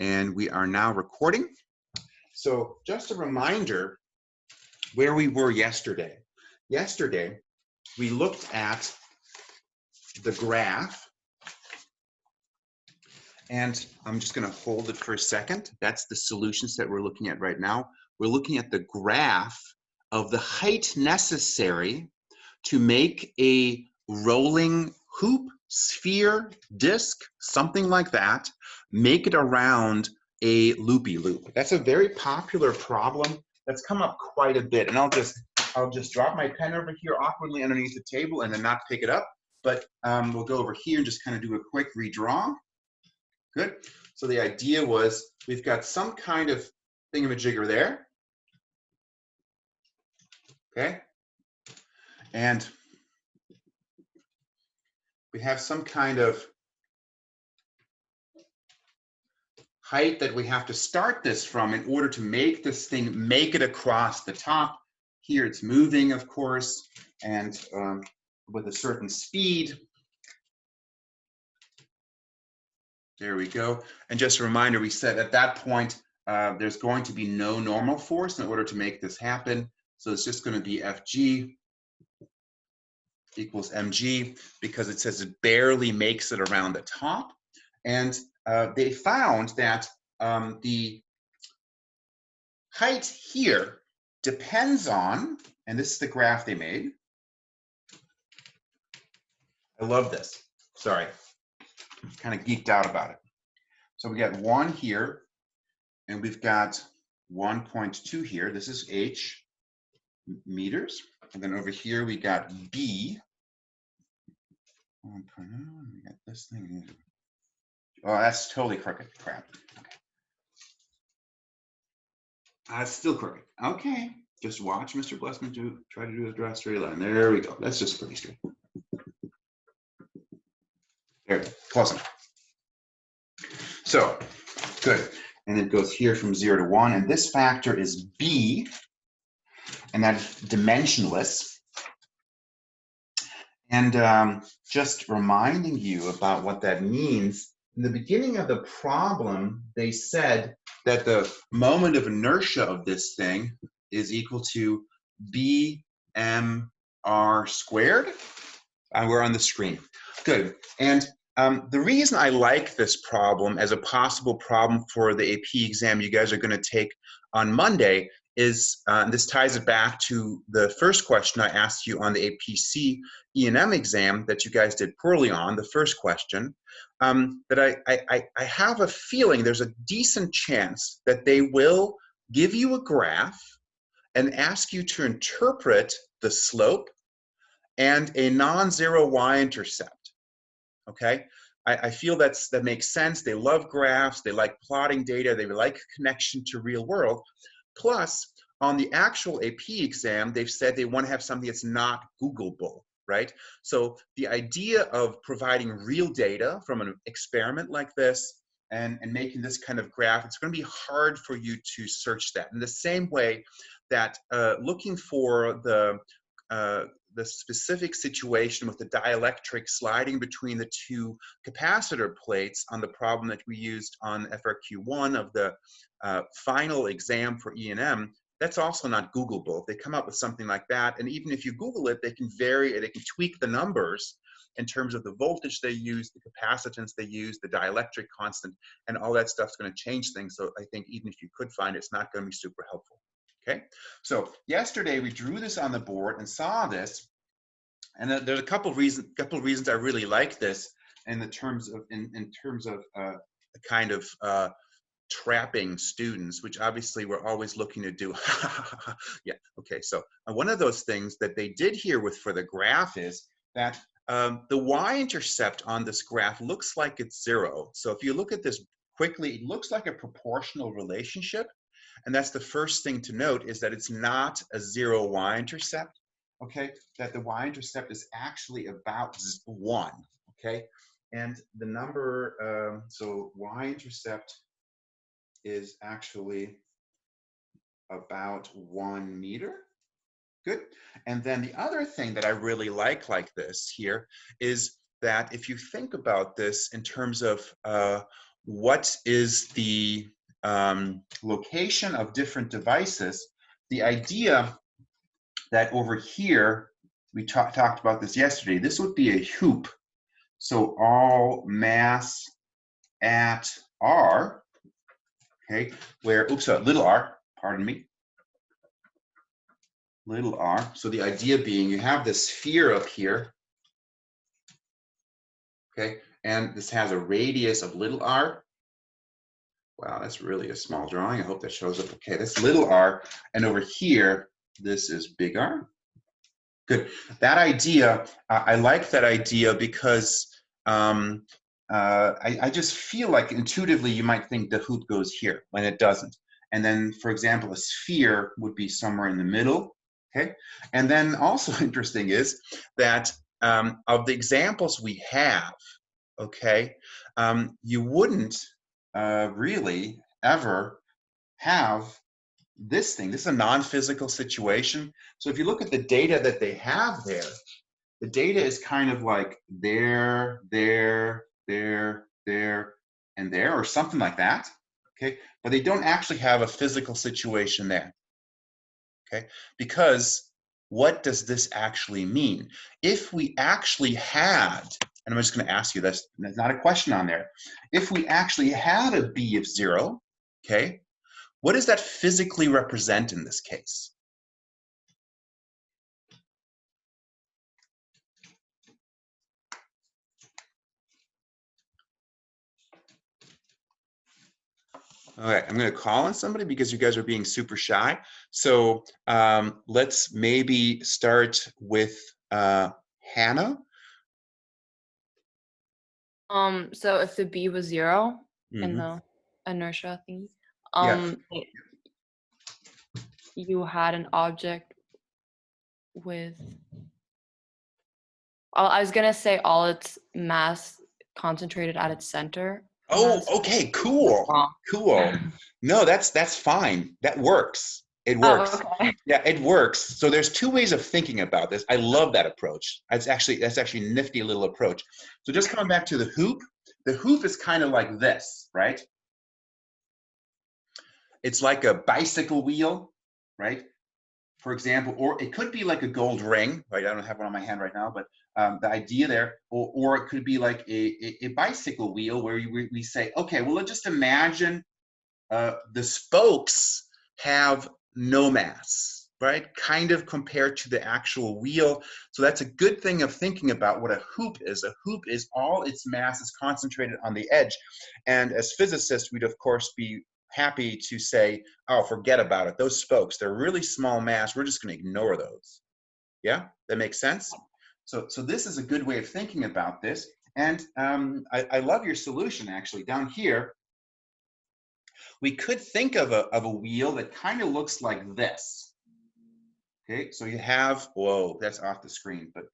and we are now recording. So just a reminder where we were yesterday. Yesterday, we looked at the graph, and I'm just going to hold it for a second. That's the solutions that we're looking at right now. We're looking at the graph of the height necessary to make a rolling hoop, sphere, disc, something like that, make it around a loopy-loop. That's a very popular problem that's come up quite a bit. And I'll just drop my pen over here awkwardly underneath the table and then not pick it up. But we'll go over here and just kind of do a quick redraw. Good. So the idea was we've got some kind of thingamajigger there. Okay. And we have some kind of height that we have to start this from in order to make this thing, make it across the top. Here it's moving, of course, and with a certain speed. There we go. And just a reminder, we said at that point, there's going to be no normal force in order to make this happen. So it's just going to be Fg equals mg, because it says it barely makes it around the top. And they found that the height here depends on, and this is the graph they made. I love this. Sorry, kind of geeked out about it. So we got 1 here, and we've got 1.2 here. This is h meters. And then over here we got b. 1.0, we got this thing. Oh, that's totally crooked. Crap. Okay. That's still crooked. Okay. Just watch Mr. Blessman try to do a draw straight line. There we go. That's just pretty straight. There we go. Close enough. So, good. And it goes here from 0 to 1. And this factor is b, and that's dimensionless. And just reminding you about what that means, in the beginning of the problem, they said that the moment of inertia of this thing is equal to bmr squared. We're on the screen. Good. And the reason I like this problem as a possible problem for the AP exam you guys are going to take on Monday is, this ties it back to the first question I asked you on the APC E&M exam that you guys did poorly on, the first question, that I have a feeling there's a decent chance that they will give you a graph and ask you to interpret the slope and a non-zero y-intercept, okay? I feel that makes sense. They love graphs, they like plotting data, they like connection to real world. Plus, on the actual AP exam, they've said they want to have something that's not Googleable, right? So the idea of providing real data from an experiment like this and making this kind of graph, it's going to be hard for you to search that. In the same way that looking for the specific situation with the dielectric sliding between the two capacitor plates on the problem that we used on FRQ1 of the final exam for E&M, that's also not Googleable. If they come up with something like that, and even if you Google it, they can vary, they can tweak the numbers in terms of the voltage they use, the capacitance they use, the dielectric constant, and all that stuff's going to change things. So I think even if you could find it, it's not going to be super helpful. Okay, so yesterday we drew this on the board and saw this, and there's a couple reasons I really like this in terms of kind of trapping students, which obviously we're always looking to do. Yeah, okay, so one of those things that they did here for the graph is that the y-intercept on this graph looks like it's 0. So if you look at this quickly, it looks like a proportional relationship. And that's the first thing to note, is that it's not a 0 y-intercept, okay? That the y-intercept is actually about 1, okay? And the number, so y-intercept is actually about 1 meter. Good. And then the other thing that I really like this here is that if you think about this in terms of what is the location of different devices, the idea that over here, we talked about this yesterday, this would be a hoop. So all mass at R, okay, where, oops, little r, pardon me, little r. So the idea being you have this sphere up here, okay, and this has a radius of little r. Wow, that's really a small drawing. I hope that shows up okay. That's little r, and over here, this is big R. Good. That idea, I like that idea because I just feel like intuitively you might think the hoop goes here when it doesn't. And then, for example, a sphere would be somewhere in the middle. Okay. And then also interesting is that of the examples we have, okay, you wouldn't really ever have this thing. This is a non-physical situation. So if you look at the data that they have there, the data is kind of like there, there, there, there, and there, or something like that, okay? But they don't actually have a physical situation there, okay? Because what does this actually mean? If we actually had, and I'm just gonna ask you this, there's not a question on there. If we actually had a B of 0, okay, what does that physically represent in this case? All right, I'm going to call on somebody because you guys are being super shy. So let's maybe start with Hannah. So if the B was 0 in Mm-hmm. the inertia thingy, Yeah. you had an object with, I was gonna say all its mass concentrated at its center. Oh, okay, cool, cool. No, that's fine. That works. It Oh, works. okay. Yeah, it works. So there's two ways of thinking about this. I love that approach. That's actually a nifty little approach. So just coming back to the hoop is kind of like this, right? It's like a bicycle wheel, right? For example, or it could be like a gold ring, right? I don't have one on my hand right now, but the idea there, or it could be like a bicycle wheel where we say, okay, well, let's just imagine the spokes have no mass, right? Kind of compared to the actual wheel. So that's a good thing of thinking about what a hoop is. A hoop is all its mass is concentrated on the edge. And as physicists, we'd of course be happy to say, oh, forget about it. Those spokes, they're really small mass. We're just going to ignore those. Yeah, that makes sense. So this is a good way of thinking about this. And I love your solution actually. Down here, we could think of a wheel that kind of looks like this. Okay, so you have, whoa, that's off the screen, but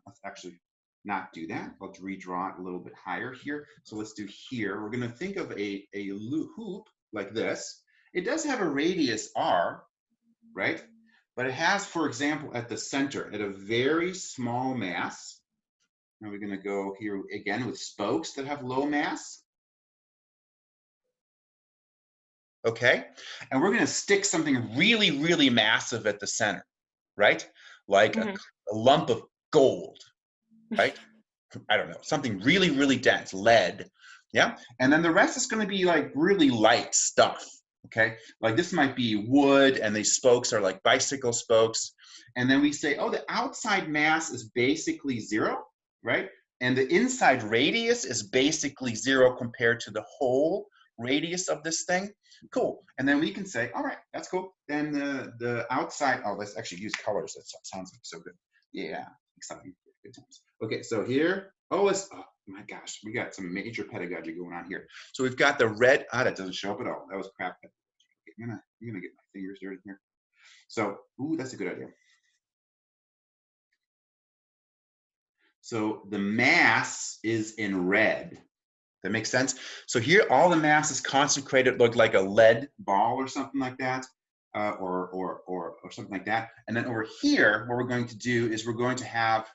let's actually not do that. Let's redraw it a little bit higher here. So let's do here. We're going to think of a hoop like this. It does have a radius r, right? But it has, for example, at the center, at a very small mass. Now we're going to go here again with spokes that have low mass. Okay, and we're going to stick something really, really massive at the center, right? Like a lump of gold, right? I don't know, something really, really dense, lead. Yeah, and then the rest is going to be like really light stuff. Okay, like this might be wood, and these spokes are like bicycle spokes. And then we say, oh, the outside mass is basically 0, right? And the inside radius is basically 0 compared to the whole radius of this thing. Cool. And then we can say, all right, that's cool. Then the outside, oh, let's actually use colors. That sounds like so good. Yeah, exciting. Good times. Okay, so here, oh my gosh, we got some major pedagogy going on here. So we've got the red, that doesn't show up at all. That was crap. Okay, I'm gonna get my fingers dirty here. So, ooh, that's a good idea. So the mass is in red. That makes sense? So here, all the mass is concentrated, look like a lead ball or something like that, or something like that. And then over here, what we're going to do is we're going to have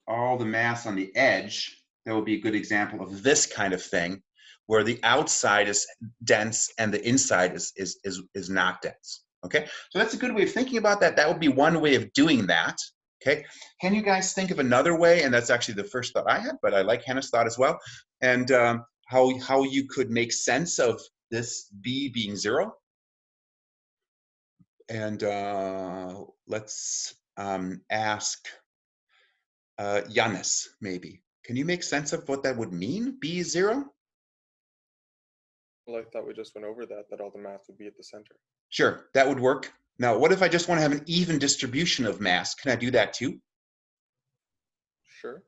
all the mass on the edge. That would be a good example of this kind of thing, where the outside is dense and the inside is not dense. Okay, so that's a good way of thinking about that. That would be one way of doing that. Okay, can you guys think of another way? And that's actually the first thought I had, but I like Hannah's thought as well. And how you could make sense of this B being 0. And let's ask Yannis, maybe. Can you make sense of what that would mean, B 0? Well, I thought we just went over that all the mass would be at the center. Sure, that would work. Now, what if I just want to have an even distribution of mass? Can I do that too? Sure.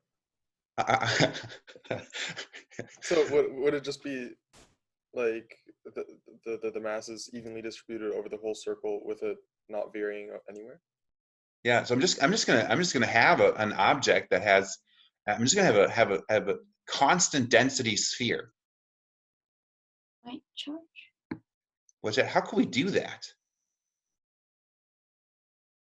So would it just be like the mass is evenly distributed over the whole circle with it not varying anywhere? Yeah, so I'm just gonna have an object that has, I'm just gonna have a constant density sphere. Point charge. What's that? How can we do that?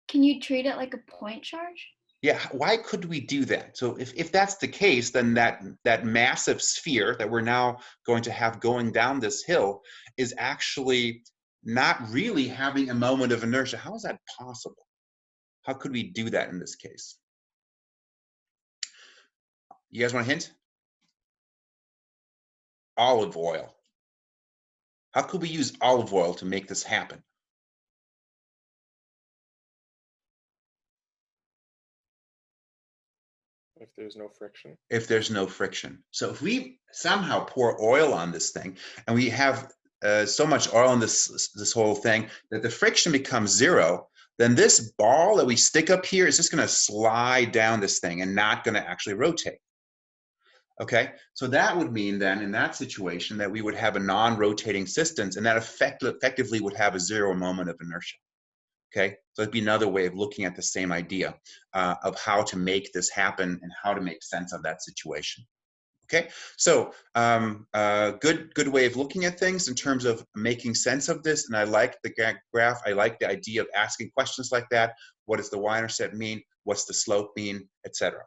Can you treat it like a point charge? Yeah, why could we do that? So if that's the case, then that massive sphere that we're now going to have going down this hill is actually not really having a moment of inertia. How is that possible? How could we do that in this case? You guys want a hint? Olive oil. How could we use olive oil to make this happen? If there's no friction. If there's no friction. So if we somehow pour oil on this thing and we have so much oil in this whole thing that the friction becomes 0, then this ball that we stick up here is just going to slide down this thing and not going to actually rotate. Okay, so that would mean then in that situation that we would have a non-rotating system, and that effectively would have a 0 moment of inertia. Okay, so it'd be another way of looking at the same idea of how to make this happen and how to make sense of that situation. Okay, so good way of looking at things in terms of making sense of this. And I like the graph. I like the idea of asking questions like that. What does the y-intercept mean? What's the slope mean, etc.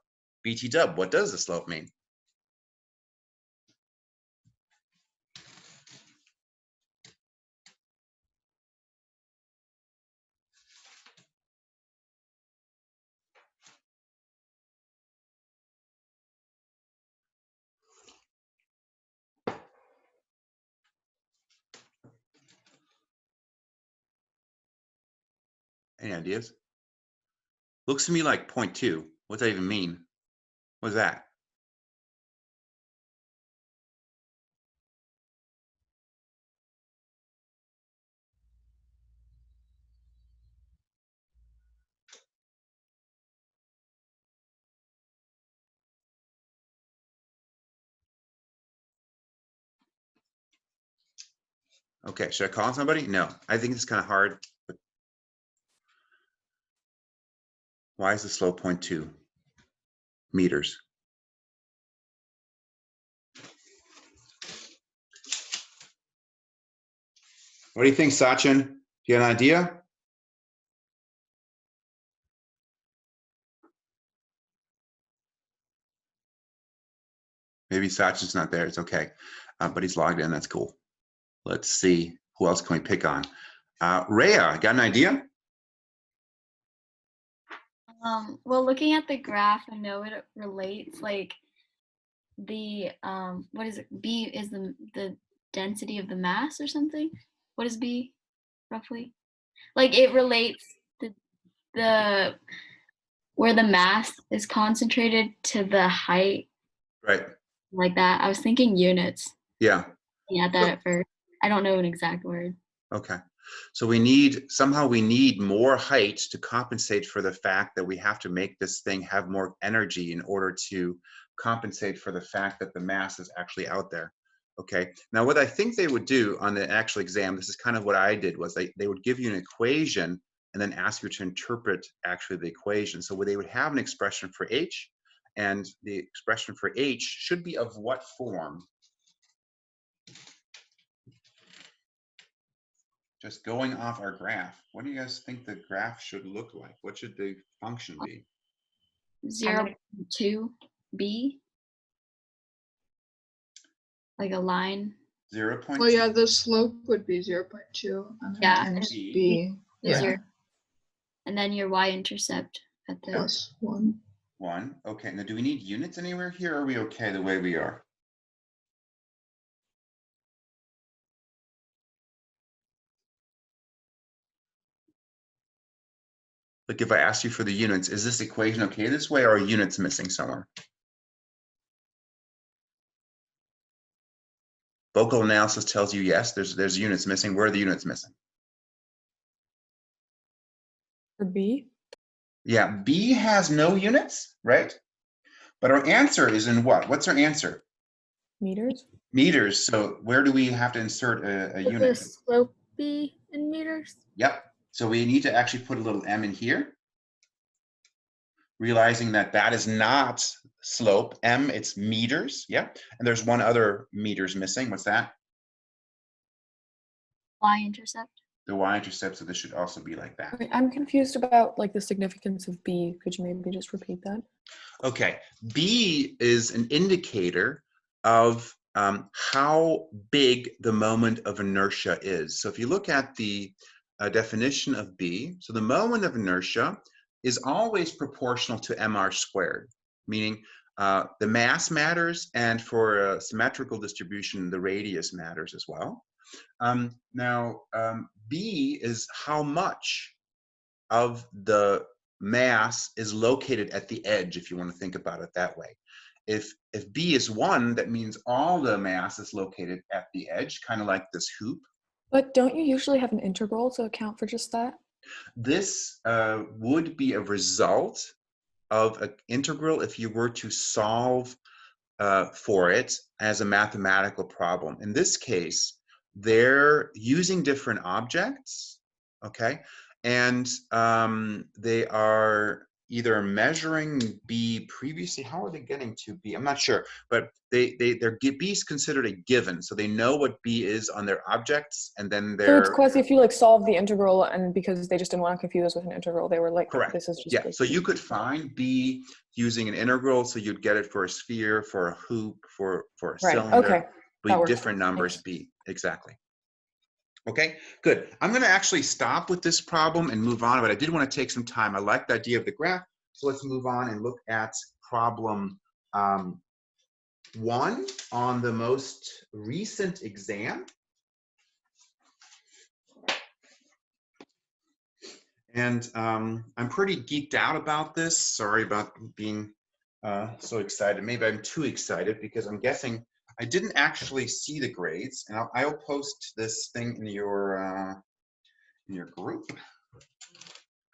BT dub, what does the slope mean? Any ideas? Looks to me like 0.2. What's that even mean? What's that? Okay, should I call on somebody? No, I think it's kind of hard. But why is the slope 0.2 meters? What do you think, Sachin? Do you have an idea? Maybe Sachin's not there. It's okay, but he's logged in. That's cool. Let's see. Who else can we pick on? Rhea, got an idea? Well, looking at the graph, I know it relates like the what is it? B is the density of the mass or something. What is B roughly? Like it relates the where the mass is concentrated to the height, Right. like that. I was thinking units. Yeah. Yeah, that at first. I don't know an exact word. Okay. So we need more height to compensate for the fact that we have to make this thing have more energy in order to compensate for the fact that the mass is actually out there. Okay. Now, what I think they would do on the actual exam, this is kind of what I did, was they would give you an equation and then ask you to interpret actually the equation. So they would have an expression for H, and the expression for H should be of what form? Just going off our graph, what do you guys think the graph should look like? What should the function be? 0.2 B. like a line. 0.2. Well, yeah, the slope would be 0.2 and then Yeah. times B. b. Is Yeah, your- and then your y-intercept at the plus 1. 1. Okay, now do we need units anywhere here, or are we okay the way we are? Like if I ask you for the units, is this equation okay this way, or are units missing somewhere? Vocal analysis tells you yes, there's units missing. Where are the units missing? For B? Yeah, B has no units, right? But our answer is in what? What's our answer? Meters? Meters. So where do we have to insert a Would the unit? slope be in meters? Yep. So we need to actually put a little m in here, realizing that that is not slope. M, it's meters. Yep. And there's one other meters missing. What's that? y-intercept. The y-intercept. So this should also be like that. Wait, I'm confused about like the significance of B. Could you maybe just repeat that? Okay. B is an indicator of how big the moment of inertia is. So if you look at the definition of B, so the moment of inertia is always proportional to mr squared, meaning the mass matters, and for a symmetrical distribution, the radius matters as well. B is how much of the mass is located at the edge, if you want to think about it that way. If B is 1, that means all the mass is located at the edge, kind of like this hoop. But don't you usually have an integral to account for just that? This would be a result of an integral if you were to solve for it as a mathematical problem. In this case, they're using different objects, okay? And they are either measuring B previously. How are they getting to B? I'm not sure, but B is considered a given, so they know what B is on their objects, and then So they're it's quasi if you like solve the integral, and because they just didn't want to confuse us with an integral, they were like, correct. this is just Yeah, like so you could find B using an integral, so you'd get it for a sphere, for a hoop, for a right. cylinder. Okay, that works. Different numbers. Thanks. B, exactly. Okay, good. I'm going to actually stop with this problem and move on, but I did want to take some time. I like the idea of the graph, so let's move on and look at problem 1 on the most recent exam. And I'm pretty geeked out about this. Sorry about being so excited. Maybe I'm too excited because I'm guessing I didn't actually see the grades, and I'll post this thing in your group.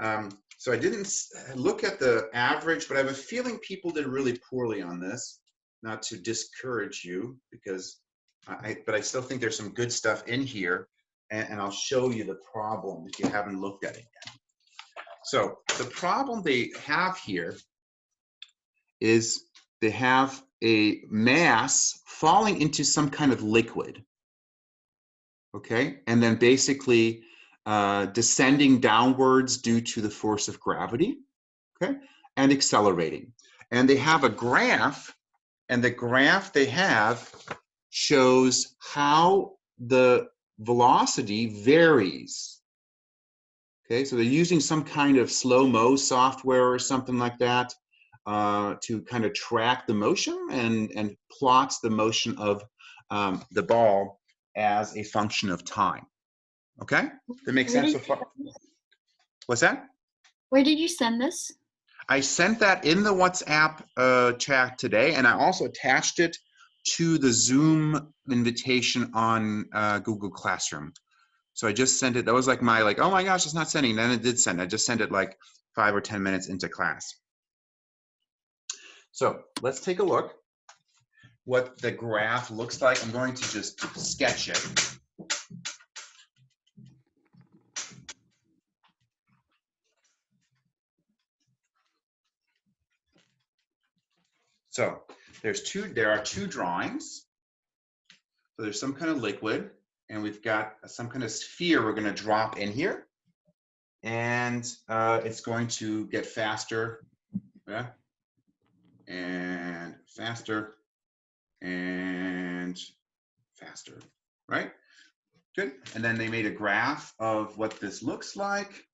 So I didn't look at the average, but I have a feeling people did really poorly on this. Not to discourage you, because but I still think there's some good stuff in here, and I'll show you the problem if you haven't looked at it yet. So the problem they have here is they have a mass falling into some kind of liquid, okay? And then basically descending downwards due to the force of gravity, okay? And accelerating. And they have a graph, and the graph they have shows how the velocity varies. Okay, so they're using some kind of slow-mo software or something like that to kind of track the motion and plots the motion of the ball as a function of time. Okay, that makes sense so far? What's that? Where did you send this? I sent that in the WhatsApp chat today, and I also attached it to the Zoom invitation on Google Classroom. So I just sent it. That was like my oh my gosh, it's not sending. Then it did send. I just sent it like 5 or 10 minutes into class. So let's take a look what the graph looks like. I'm going to just sketch it. So there are two drawings. So there's some kind of liquid, and we've got some kind of sphere we're going to drop in here, and it's going to get faster, yeah, and faster, and faster, right? Good. And then they made a graph of what this looks like,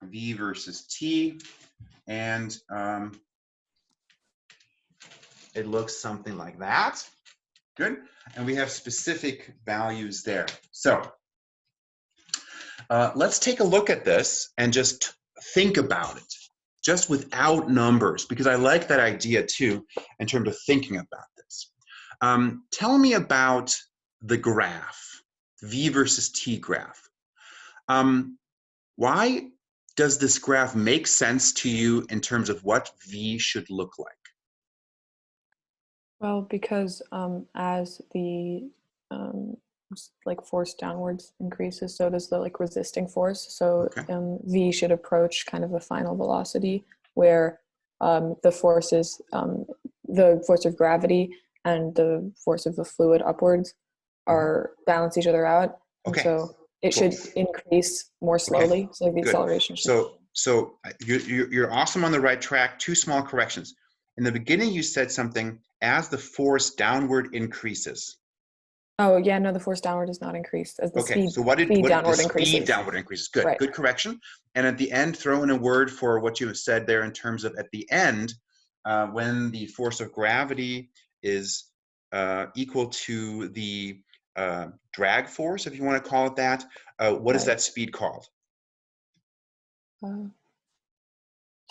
V versus T, and it looks something like that. Good. And we have specific values there. So let's take a look at this and just think about it, just without numbers, because I like that idea too in terms of thinking about this. Tell me about the graph, V versus T graph. Why does this graph make sense to you in terms of what V should look like? Well, because as the like force downwards increases, so does the like resisting force. So Okay. V should approach kind of a final velocity where the forces, the force of gravity and the force of the fluid upwards are balance each other out. And Okay. so it Cool. should increase more slowly. So like the Good. acceleration should. So you're awesome, on the right track. Two small corrections. In the beginning, you said something, as the force downward increases. Oh yeah, no, the force downward does not increase as the Okay, speed, so what did downward the increases. speed downward increases? Good, Right. good correction. And at the end, throw in a word for what you have said there in terms of at the end, when the force of gravity is equal to the drag force, if you want to call it that, what is Right. that speed called?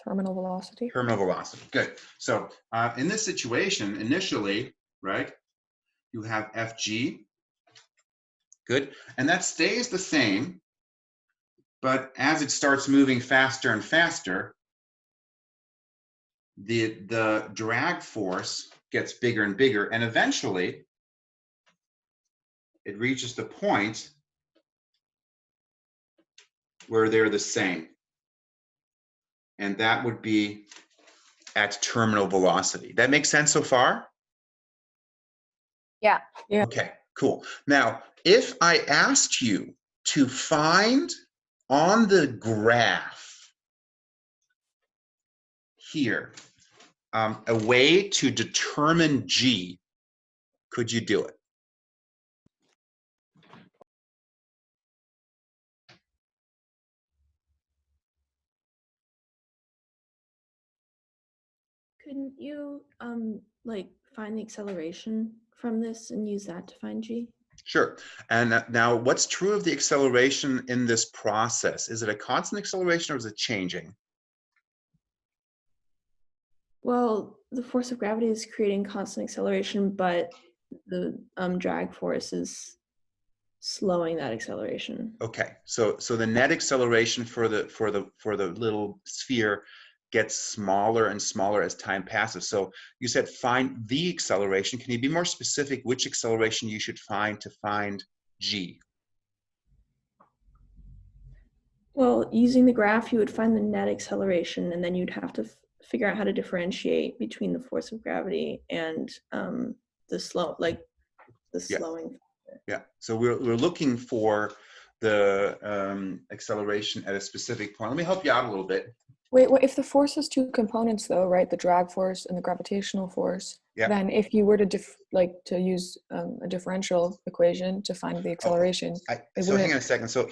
Terminal velocity. Terminal velocity. Good. So in this situation, initially, right, you have Fg. Good. And that stays the same, but as it starts moving faster and faster, the drag force gets bigger and bigger, and eventually it reaches the point where they're the same. And that would be at terminal velocity. That makes sense so far? Yeah. Yeah. Okay, cool. Now, if I asked you to find on the graph here a way to determine G, could you do it? Couldn't you like find the acceleration from this and use that to find G? Sure. And now what's true of the acceleration in this process? Is it a constant acceleration or is it changing? Well, the force of gravity is creating constant acceleration, but the drag force is slowing that acceleration. Okay, so the net acceleration for the little sphere gets smaller and smaller as time passes. So you said find the acceleration. Can you be more specific which acceleration you should find to find G? Well, using the graph, you would find the net acceleration, and then you'd have to figure out how to differentiate between the force of gravity and the slowing. Yeah, so we're looking for the acceleration at a specific point. Let me help you out a little bit. Wait, if the force has two components though, right? The drag force and the gravitational force. Yeah. Then if you were to use a differential equation to find the acceleration, So hang on a second. So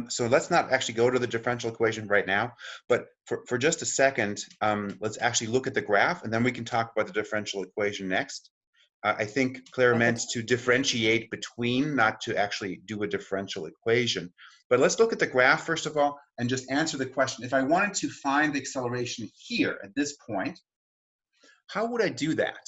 so let's not actually go to the differential equation right now, but for just a second, let's actually look at the graph, and then we can talk about the differential equation next. I think Claire meant to differentiate between, not to actually do a differential equation. But let's look at the graph first of all and just answer the question. If I wanted to find the acceleration here at this point, how would I do that?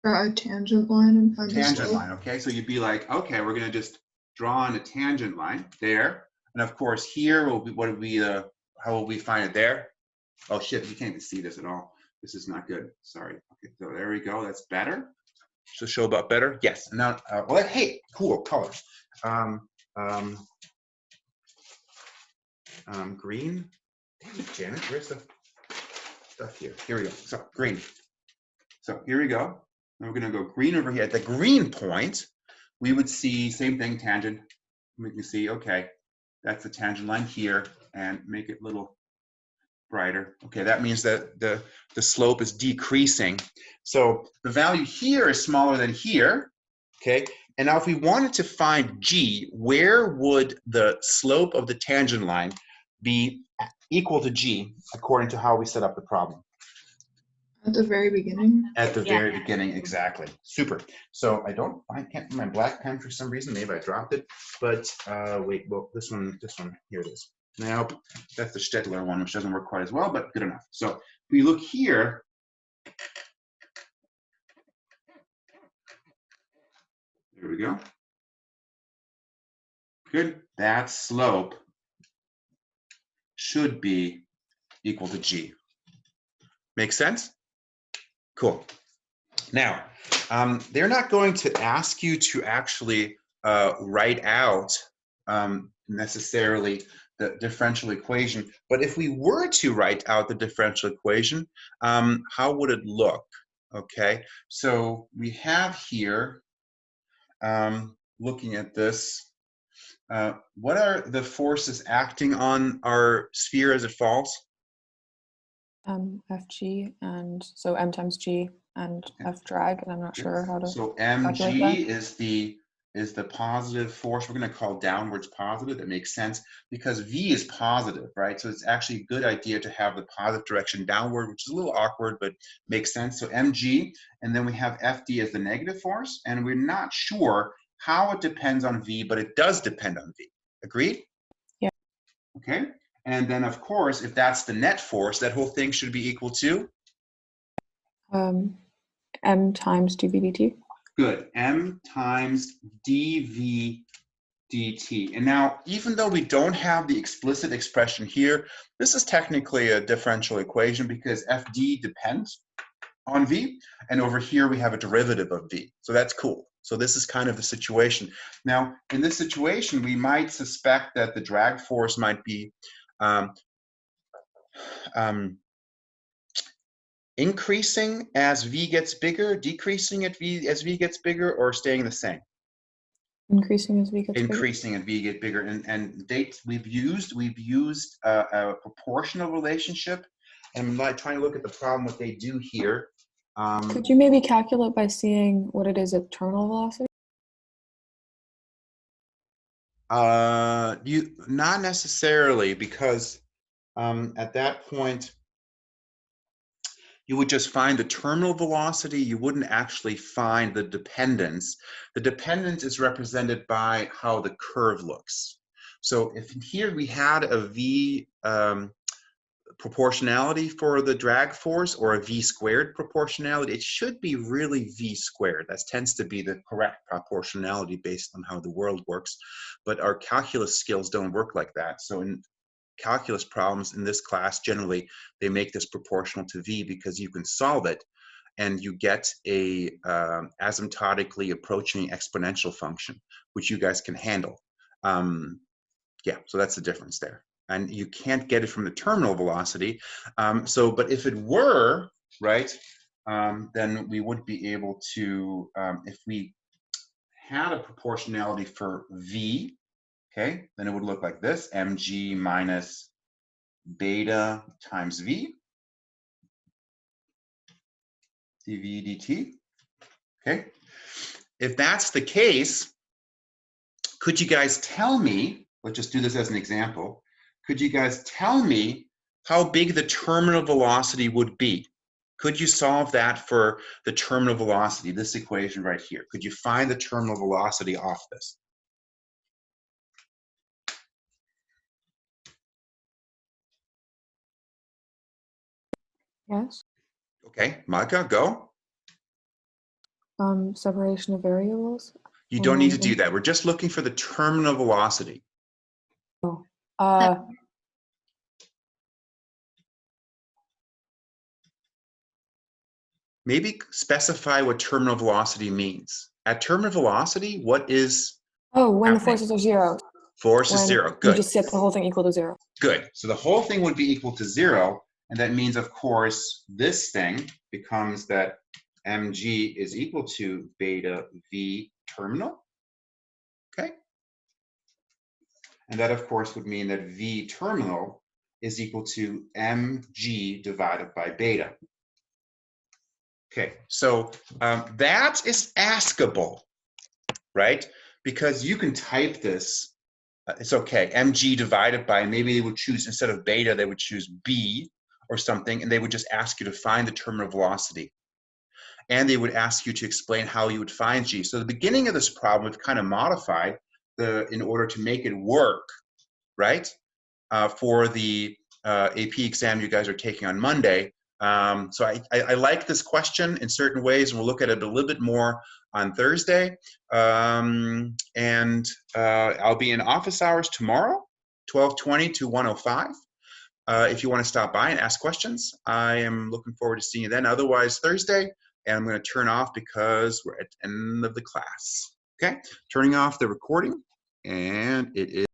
Draw a tangent line and find the Tangent slope. line, okay? So you'd be like, okay, we're gonna just draw on a tangent line there. And of course here will be, how will we find it there? Oh shit, you can't even see this at all. This is not good, sorry. Okay, so there we go, that's better. So show about better, yes. And now, well, hey, cool, colors. Green, damn it, Janet, where's the stuff here? Here we go, so green. So here we go. And we're gonna go green over here. At the green point, we would see, same thing, tangent. We can see, okay, that's the tangent line here, and make it a little brighter. Okay, that means that the slope is decreasing. So the value here is smaller than here, Okay, and now if we wanted to find G, where would the slope of the tangent line be equal to G according to how we set up the problem? At the very beginning. At the Yeah. very beginning, exactly. Super. So I can't find my black pen for some reason. Maybe I dropped it. But wait, well, this one, here it is. Now that's the Stettler one, which doesn't work quite as well, but good enough. So if we look here, there we go. Good. That slope should be equal to G. Make sense? Cool. Now, they're not going to ask you to actually write out necessarily the differential equation, but if we were to write out the differential equation, how would it look? Okay, so we have here, looking at this, what are the forces acting on our sphere as it falls? Fg, and so m times g and f drag, and I'm not sure how to So calculate mg is the positive force. We're going to call downwards positive. That makes sense because v is positive, right? So it's actually a good idea to have the positive direction downward, which is a little awkward, but makes sense. So mg, and then we have fd as the negative force, and we're not sure how it depends on v, but it does depend on v. Agreed? Yeah. Okay. And then, of course, if that's the net force, that whole thing should be equal to? M times dv dt. Good. M times dv dt. And now, even though we don't have the explicit expression here, this is technically a differential equation because fd depends on v, and over here we have a derivative of v. So that's cool. So this is kind of the situation. Now, in this situation, we might suspect that the drag force might be increasing as v gets bigger, decreasing as v gets bigger, or staying the same? Increasing as v gets bigger. Increasing and v get bigger. And dates we've used a proportional relationship, and I'm like trying to look at the problem what they do here. Could you maybe calculate by seeing what it is at terminal velocity? You not necessarily, because at that point you would just find the terminal velocity. You wouldn't actually find the dependence. The dependence is represented by how the curve looks. So if here we had a v proportionality for the drag force, or a v squared proportionality, it should be really v squared. That tends to be the correct proportionality based on how the world works. But our calculus skills don't work like that. So in calculus problems in this class, generally, they make this proportional to v because you can solve it and you get a asymptotically approaching exponential function, which you guys can handle. Yeah, so that's the difference there. And you can't get it from the terminal velocity. But if it were, right, then we would be able to, if we had a proportionality for v, okay, then it would look like this, mg minus beta times v, dv dt, okay? If that's the case, could you guys tell me, let's just do this as an example, could you guys tell me how big the terminal velocity would be? Could you solve that for the terminal velocity, this equation right here? Could you find the terminal velocity off this? Yes. Okay, Malka, go. Separation of variables. You don't need to do that. We're just looking for the terminal velocity. Maybe specify what terminal velocity means. At terminal velocity, what is when happening? the forces are zero. Force is zero. Good. You just set the whole thing equal to zero. Good. So the whole thing would be equal to zero. And that means, of course, this thing becomes that mg is equal to beta v terminal. Okay. And that, of course, would mean that v terminal is equal to mg divided by beta. Okay, so that is askable. right? Because you can type this, it's okay, mg divided by, maybe they would choose, instead of beta, they would choose b or something, and they would just ask you to find the terminal velocity. And they would ask you to explain how you would find g. So the beginning of this problem, we've kind of modified in order to make it work, right? For the AP exam you guys are taking on Monday. So I like this question in certain ways, and we'll look at it a little bit more on Thursday. And I'll be in office hours tomorrow, 12:20 to 1:05. If you want to stop by and ask questions, I am looking forward to seeing you then. Otherwise, Thursday, and I'm going to turn off because we're at the end of the class. Okay, turning off the recording, and it is